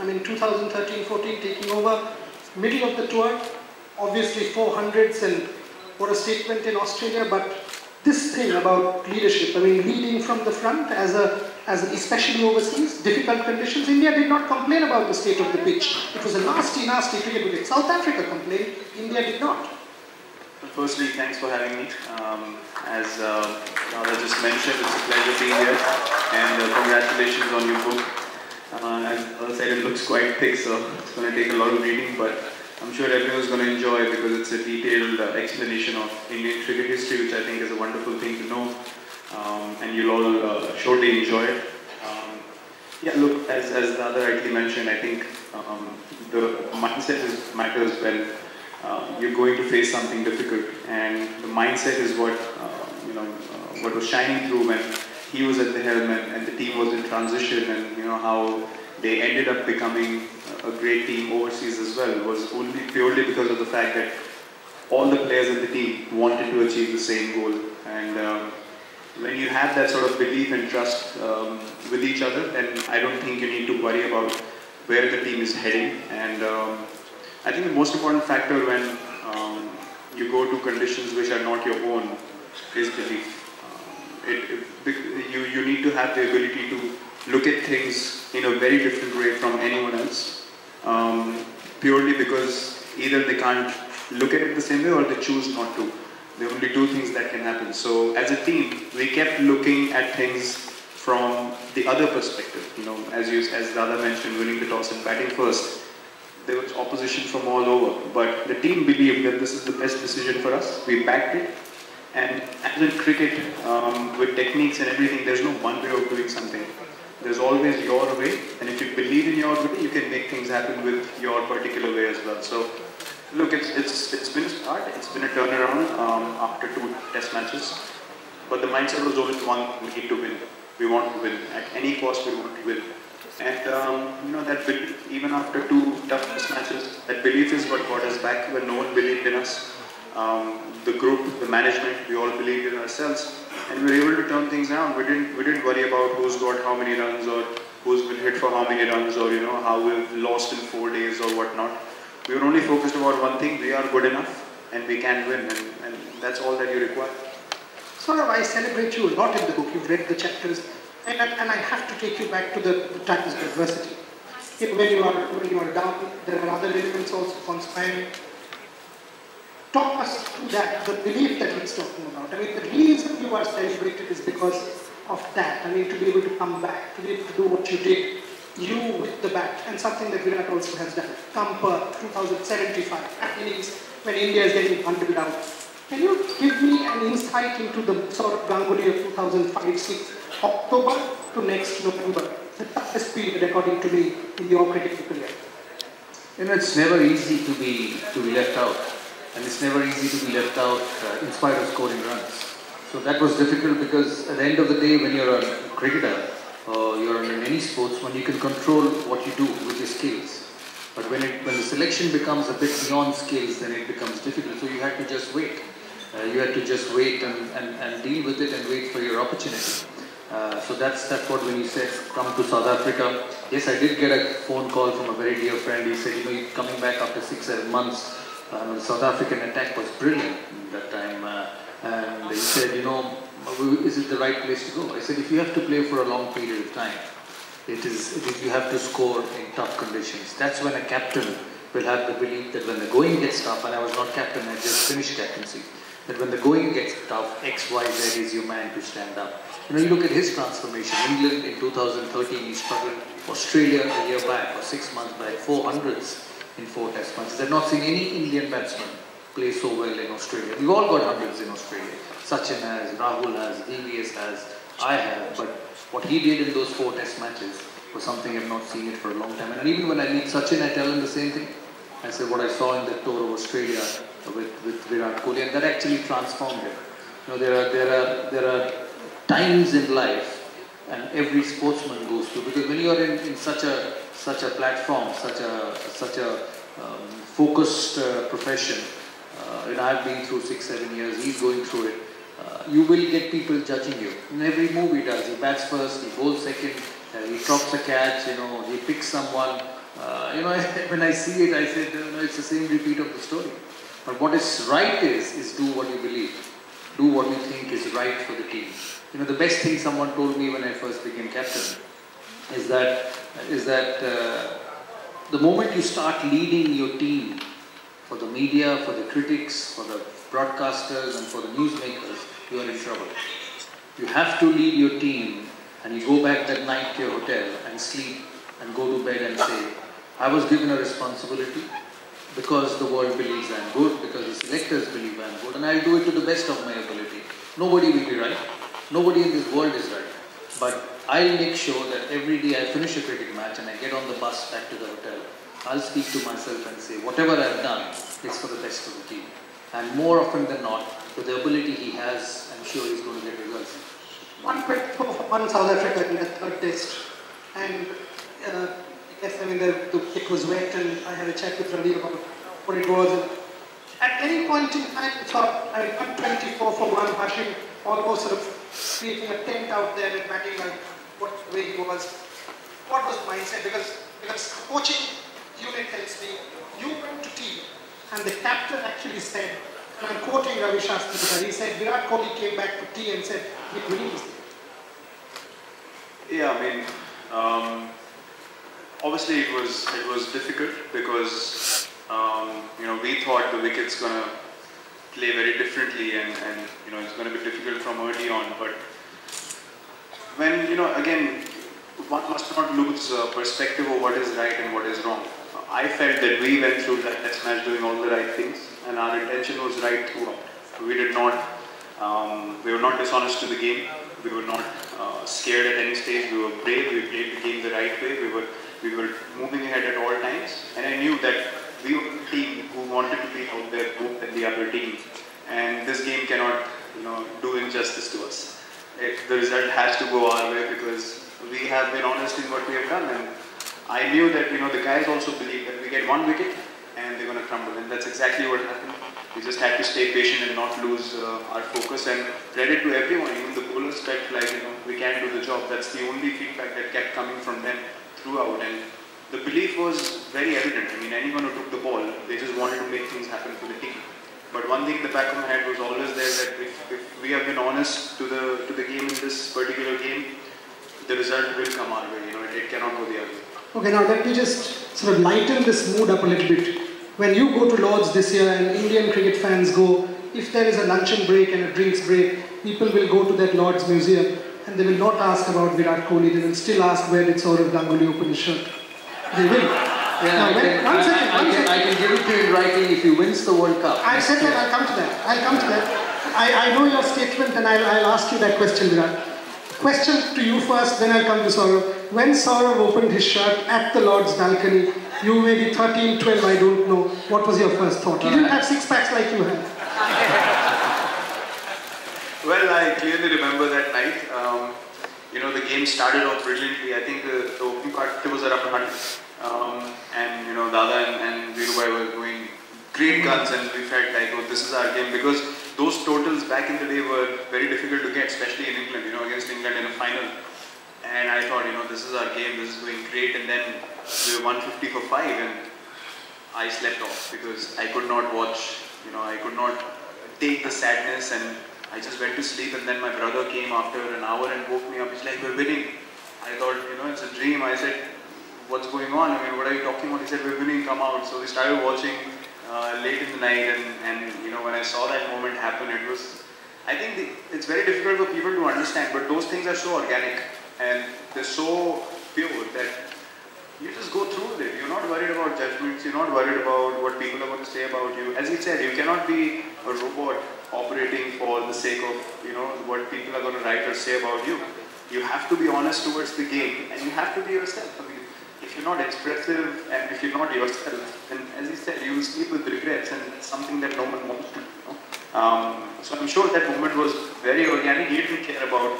I mean, 2013-14 taking over, middle of the tour, obviously 400s and what a statement in Australia, but this thing about leadership, I mean, leading from the front especially overseas, difficult conditions. India did not complain about the state of the pitch. It was a nasty, nasty cricket wicket. South Africa complained, India did not. Well, firstly, thanks for having me. As Radha just mentioned, it's a pleasure being here, and congratulations on your book. As I said, it looks quite thick, so it's going to take a lot of reading, but I'm sure everyone's going to enjoy because it's a detailed explanation of Indian cricket history, which I think is a wonderful thing to know, and you'll all surely enjoy it. Yeah, look, as Radha rightly mentioned, I think the mindset matters when you're going to face something difficult, and the mindset is what what was shining through when he was at the helm and the team was in transition, and how they ended up becoming a great team overseas as well. It was only purely because of the fact that all the players in the team wanted to achieve the same goal, and when you have that sort of belief and trust with each other, then I don't think you need to worry about where the team is heading. And I think the most important factor when you go to conditions which are not your own is belief. You need to have the ability to look at things in a very different way from anyone else, purely because either they can't look at it the same way or they choose not to. There are only two things that can happen. So as a team, we kept looking at things from the other perspective. As Radha mentioned, winning the toss and batting first, there was opposition from all over, but the team believed that this is the best decision for us. We backed it, and as in cricket, with techniques and everything, there's no one way of doing something. There's always your way, and if you believe in your way, you can make things happen with your particular way as well. So, look, it's been a start, it's been a turnaround after 2 test matches, but the mindset was always one: we need to win. We want to win at any cost. We want to win. And that belief, even after 2 tough test matches, that belief is what got us back when no one believed in us. The group, the management, we all believed in ourselves, and we were able to turn things around. We didn't worry about who's got how many runs or who's been hit for how many runs, or how we've lost in 4 days or whatnot. We were only focused about one thing: we are good enough and we can win, and that's all that you require. Sourav, I celebrate you a lot in the book. You've read the chapters. And I have to take you back to the times of adversity. When you are down, there are other elements also conspiring. Talk us through that, the belief that he's talking about. I mean, the reason you are celebrated is because of that. I mean, to be able to come back, to be able to do what you did, you with the bat, and something that Virat also has done. Camper, 2075, innings when India is getting 100 out. Can you give me an insight into the Sourav Ganguly of 2005-06? October to next November, the toughest period according to me in your critical career. It's never easy to be left out, and it's never easy to be left out in spite of scoring runs. So that was difficult because at the end of the day, when you're a cricketer or you're in any sports, when you can control what you do with your skills, but when the selection becomes a bit beyond skills, then it becomes difficult. So you had to just wait. You had to just wait and deal with it and wait for your opportunity. So that's what when you said come to South Africa. Yes, I did get a phone call from a very dear friend. He said, you're coming back after 6-7 months. The South African attack was brilliant that time. And he said, is it the right place to go? I said, if you have to play for a long period of time, you have to score in tough conditions. That's when a captain will have the belief that when the going gets tough, and I was not captain, I just finished captaincy, that when the going gets tough, X, Y, Z is your man to stand up. You look at his transformation. England in 2013, he struggled. Australia a year back, or 6 months back, 400s in 4 test matches. I've not seen any Indian batsman play so well in Australia. We've all got hundreds in Australia. Sachin has, Rahul has, DVS has, I have. But what he did in those 4 test matches was something I've not seen it for a long time. And even when I meet Sachin, I tell him the same thing. I say what I saw in the tour of Australia with Virat Kohli, and that actually transformed him. There are times in life, and every sportsman goes through, because when you are in such a platform, such a focused profession, I've been through 6-7 years, he's going through it. You will get people judging you. In every move he does, he bats first, he bowls second, He drops a catch, he picks someone. When I see it, I said, it's the same repeat of the story. But what is right is do what you believe. Do what you think is right for the team. The best thing someone told me when I first became captain is that the moment you start leading your team for the media, for the critics, for the broadcasters and for the newsmakers, you are in trouble. You have to lead your team and you go back that night to your hotel and sleep and go to bed and say, I was given a responsibility because the world believes I am good, because the selectors believe I am good, and I'll do it to the best of my ability. Nobody will be right. Nobody in this world is right. But I'll make sure that every day I finish a cricket match and I get on the bus back to the hotel, I'll speak to myself and say, whatever I've done is for the best of the team. And more often than not, with the ability he has, I'm sure he's going to get results. One quick on South Africa in the third test. And the kick was wet, and I had a chat with Ravi about what it was. And at any point in time, I thought I got 24 for 1, Hashim almost sort of creating a tent out there and batting like what the way he was. What was the mindset? Because coaching unit tells me you went to tea, and the captain actually said, and I'm quoting Ravi Shastri, he said Virat Kohli came back to tea and said, we're winning this thing. Yeah, obviously it was difficult because we thought the wicket's gonna play very differently and it's gonna be difficult from early on. But when again, one must not lose perspective of what is right and what is wrong. I felt that we went through that test match doing all the right things, and our intention was right throughout. We did not, we were not dishonest to the game. We were not scared at any stage. We were brave. We played the game the right way. We were moving ahead at all times, and I knew that we were the team who wanted to be out there more than the other team. And this game cannot, do injustice to us. The result has to go our way because we have been honest in what we have done. And I knew that, the guys also believe that we get one wicket and they're going to crumble. And that's exactly what happened. We just had to stay patient and not lose our focus. And credit to everyone, even the bowlers felt like, we can do the job. That's the only feedback that kept coming from them throughout. And the belief was very evident. Anyone who took the ball, they just wanted to make things happen for the team. But one thing in the back of my head was always there that if we have been honest to the game in this particular game, the result will come our way. It cannot go the other way. Okay, now let me just sort of lighten this mood up a little bit. When you go to Lord's this year and Indian cricket fans go, if there is a luncheon break and a drinks break, people will go to that Lord's Museum and they will not ask about Virat Kohli, they will still ask where did Sourav Ganguly open his shirt. They will. Yeah, Now, one second. I can give it to you in writing if he wins the World Cup. I said that, I'll come to that. I know your statement and I'll ask you that question, Virat. Question to you first, then I'll come to Sourav. When Sourav opened his shirt at the Lord's balcony, you may be 13, 12, I don't know. What was your first thought? He didn't have six packs like you had. Well, I clearly remember that night. The game started off brilliantly. I think the opening part was around 100. And Dada and Virubai were doing great guns, and we felt like, oh, this is our game, because those totals back in the day were very difficult to get, especially in England, against England in a final. And I thought, this is our game, this is going great. And then we were 150 for 5, and I slept off because I could not watch, I could not take the sadness, and I just went to sleep. And then my brother came after an hour and woke me up. He's like, we're winning. I thought, it's a dream. I said, what's going on? What are you talking about? He said, we're winning, come out. So we started watching late in the night, and when I saw that moment happen, it was, I think it's very difficult for people to understand, but those things are so organic and they're so pure that you just go through with it. You're not worried about judgments, you're not worried about what people are going to say about you. As he said, you cannot be a robot operating for the sake of, what people are going to write or say about you. You have to be honest towards the game, and you have to be yourself. If you're not expressive and if you're not yourself, then as he said, you will sleep with regrets, and it's something that no one wants to do. So I'm sure that moment was very organic. He didn't care about,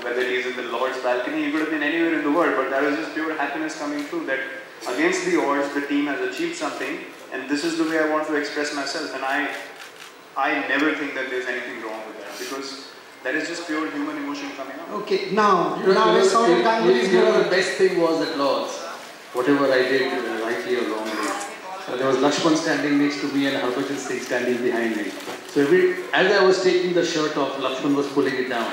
whether he's in the Lord's balcony. He could have been anywhere in the world, but that was just pure happiness coming through, that against the odds, the team has achieved something, and this is the way I want to express myself. And I never think that there's anything wrong with that, because That is just pure human emotion coming out. Okay, now Sourav Ganguly is the best thing was at Lords, whatever I did, rightly or wrongly. There was Lakshman standing next to me and Harbhajan Singh standing behind me. So as I was taking the shirt off, Lakshman was pulling it down.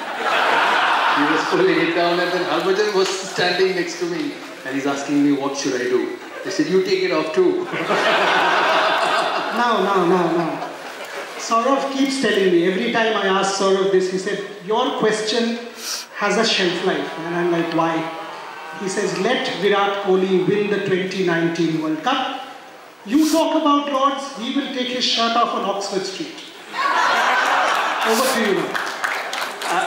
He was pulling it down and then Harbhajan was standing next to me and he's asking me, what should I do? I said, you take it off too. Now. Sourav keeps telling me, every time I ask Sourav this, he said, your question has a shelf life. And I'm like, why? He says, let Virat Kohli win the 2019 World Cup. You talk about Lords, he will take his shirt off on Oxford Street. Over to you now.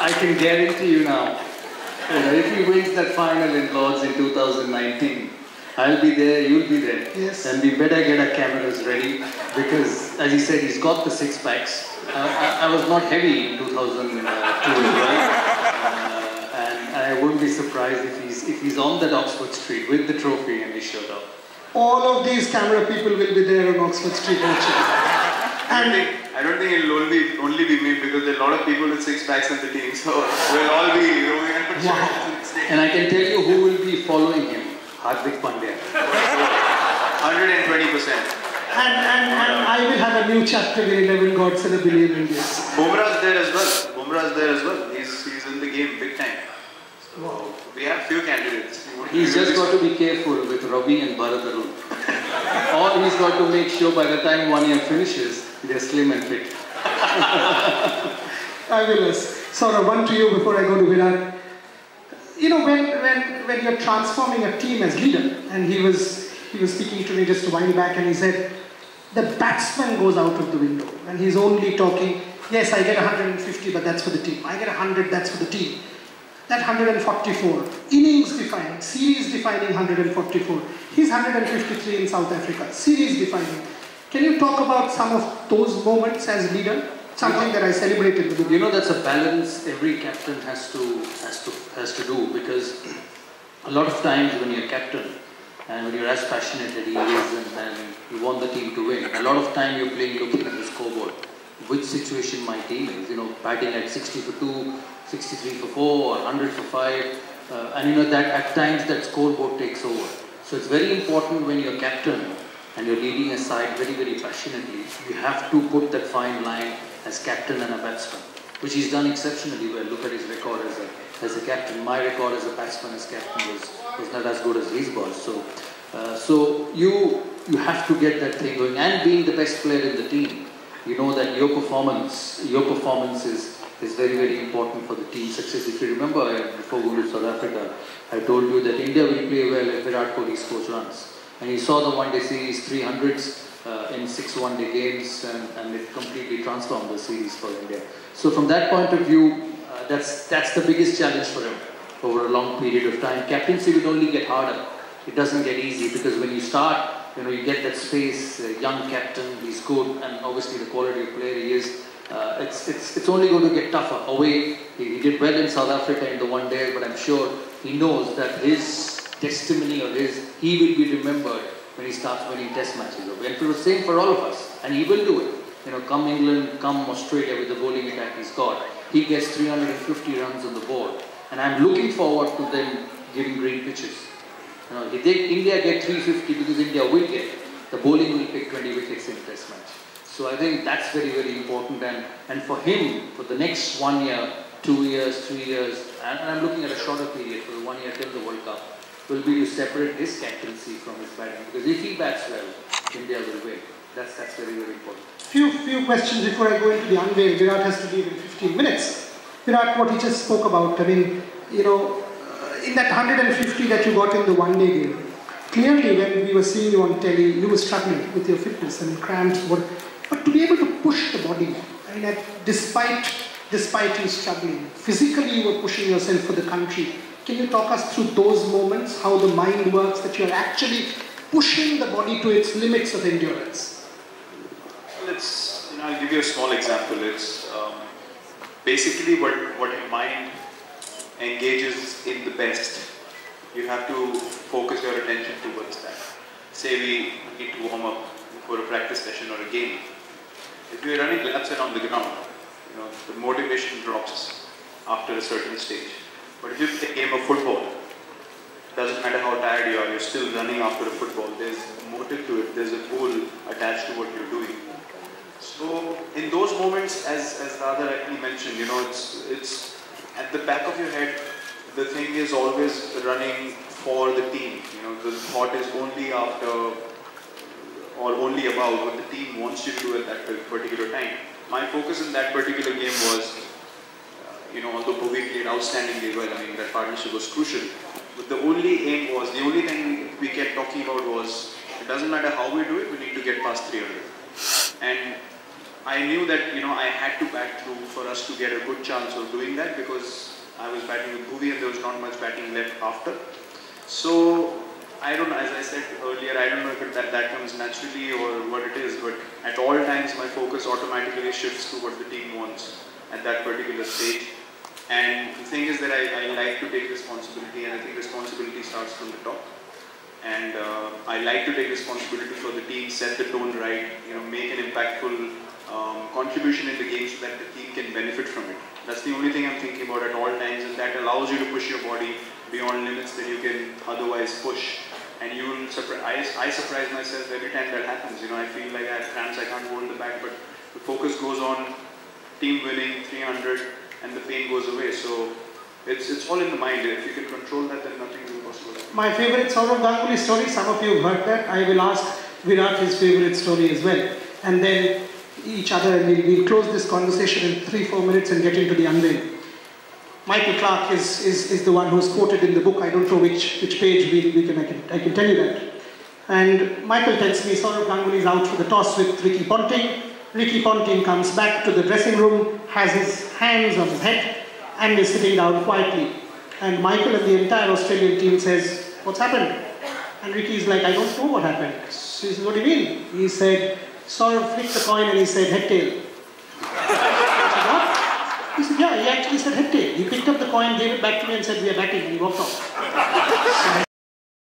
I can guarantee you now, if he wins that final in Lords in 2019, I'll be there, you'll be there. Yes. And we better get our cameras ready because, as he said, he's got the 6 packs. I was not heavy in 2002 as well. And I wouldn't be surprised if he's on that Oxford Street with the trophy and his shirt off. All of these camera people will be there on Oxford Street watching. I don't think it'll only be me because there are a lot of people with 6 packs in the team, so we'll all be roaming and And I can tell you who will be following him. Hardik Pandya. 120%. And I will have a new chapter in 11 Gods and a Billion Indians. Bumrah's there as well. He's in the game big time. So we have few candidates. He's just got to be careful with Ravi and Bharat Arun. Or he's got to make sure by the time 1 year finishes, they're slim and fit. Fabulous. Sourav, one to you before I go to Virat. You know, when you're transforming a team as leader, and he was speaking to me just a while back and he said, the batsman goes out of the window and he's only talking, yes, I get 150, but that's for the team. I get 100, that's for the team. That 144, innings defining, series defining 144. He's 153 in South Africa, series defining. Can you talk about some of those moments as leader? Something that I celebrated in the book. You know, that's a balance every captain has to do, because a lot of times when you're captain and when you're as passionate as he is and you want the team to win, a lot of time you're playing looking at the scoreboard. Which situation my team is, you know, batting at 60 for 2, 63 for 4 or 100 for 5, and you know that at times that scoreboard takes over. So it's very important when you're captain and you're leading a side very, very passionately, you have to put that fine line as captain and a batsman, which he's done exceptionally well. Look at his record as a captain. My record as a batsman as captain was not as good as his was. So you have to get that thing going, and being the best player in the team, you know that your performance is very, very important for the team success. If you remember, before going to South Africa, I told you that India will play well if Virat Kohli scores runs. And he saw the one-day series 300s in 6 one-day games, and it completely transformed the series for India. So from that point of view, that's the biggest challenge for him over a long period of time. Captaincy will only get harder. It doesn't get easy, because when you start, you know, you get that space, young captain, he's good, and obviously the quality of player he is, it's only going to get tougher. Away, he did well in South Africa in the one day, but I'm sure he knows that his testimony or he will be remembered when he starts winning test matches. And it was the same for all of us, and he will do it. You know, come England, come Australia with the bowling attack he's got, he gets 350 runs on the board, and I'm looking forward to them giving green pitches. You know, if India get 350, because India will get, the bowling will pick 20 wickets in test match. So I think that's very, very important, and for him, for the next 1 year, 2 years, 3 years, and I'm looking at a shorter period for the 1 year till the World Cup, will be to separate his captaincy from his batting, because if he bats well, India will win. That's very, very important. Few questions before I go into the unveil. Virat has to leave in 15 minutes. Virat, what he just spoke about, I mean, you know, in that 150 that you got in the one-day game, clearly when we were seeing you on telly, you were struggling with your fitness and cramps, but to be able to push the body, I mean, despite you struggling, physically you were pushing yourself for the country. Can you talk us through those moments, how the mind works, that you're actually pushing the body to its limits of endurance? Well, I'll give you a small example. It's basically what your mind engages in the best. You have to focus your attention towards that. Say we need to warm up for a practice session or a game. If you're running laps around the ground, you know, the motivation drops after a certain stage. But if you play a game of football, doesn't matter how tired you are, you're still running after a football. There's a motive to it, there's a goal attached to what you're doing. So in those moments, as the other rightly mentioned, you know, it's at the back of your head, the thing is always running for the team. You know, the thought is only after or only about what the team wants you to do at that particular time. My focus in that particular game was, you know, although Bhuvi played outstandingly well, I mean, that partnership was crucial. But the only aim was, the only thing we kept talking about was, it doesn't matter how we do it, we need to get past 300. And I knew that, you know, I had to bat through for us to get a good chance of doing that, because I was batting with Bhuvi and there was not much batting left after. So, I don't know, as I said earlier, I don't know if that comes naturally or what it is, but at all times my focus automatically shifts to what the team wants at that particular stage. And the thing is that I like to take responsibility, and I think responsibility starts from the top. And I like to take responsibility for the team, set the tone right, you know, make an impactful contribution in the game so that the team can benefit from it. That's the only thing I'm thinking about at all times, and that allows you to push your body beyond limits that you can otherwise push. And you will I surprise myself every time that happens. You know, I feel like I have cramps, I can't hold the bat, but the focus goes on team winning 300 and the pain goes away. So it's all in the mind. If you can control that, then nothing is impossible. My favorite Sourav Ganguly story, some of you have heard that. I will ask Virat his favorite story as well. And then each other, and we'll close this conversation in 3-4 minutes and get into the unveil. Michael Clarke is the one who's quoted in the book. I don't know which page I can tell you that. And Michael tells me Sourav Ganguly is out for the toss with Ricky Ponting. Ricky Ponting comes back to the dressing room, has his hands on his head, and is sitting down quietly. And Michael and the entire Australian team says, "What's happened?" And Ricky's like, "I don't know what happened." So he says, "What do you mean?" He said, Sourav flicked the coin and he said, "Head tail." He said, "Yeah, he actually said head tail. He picked up the coin, gave it back to me and said, 'We are batting,' and he walked off."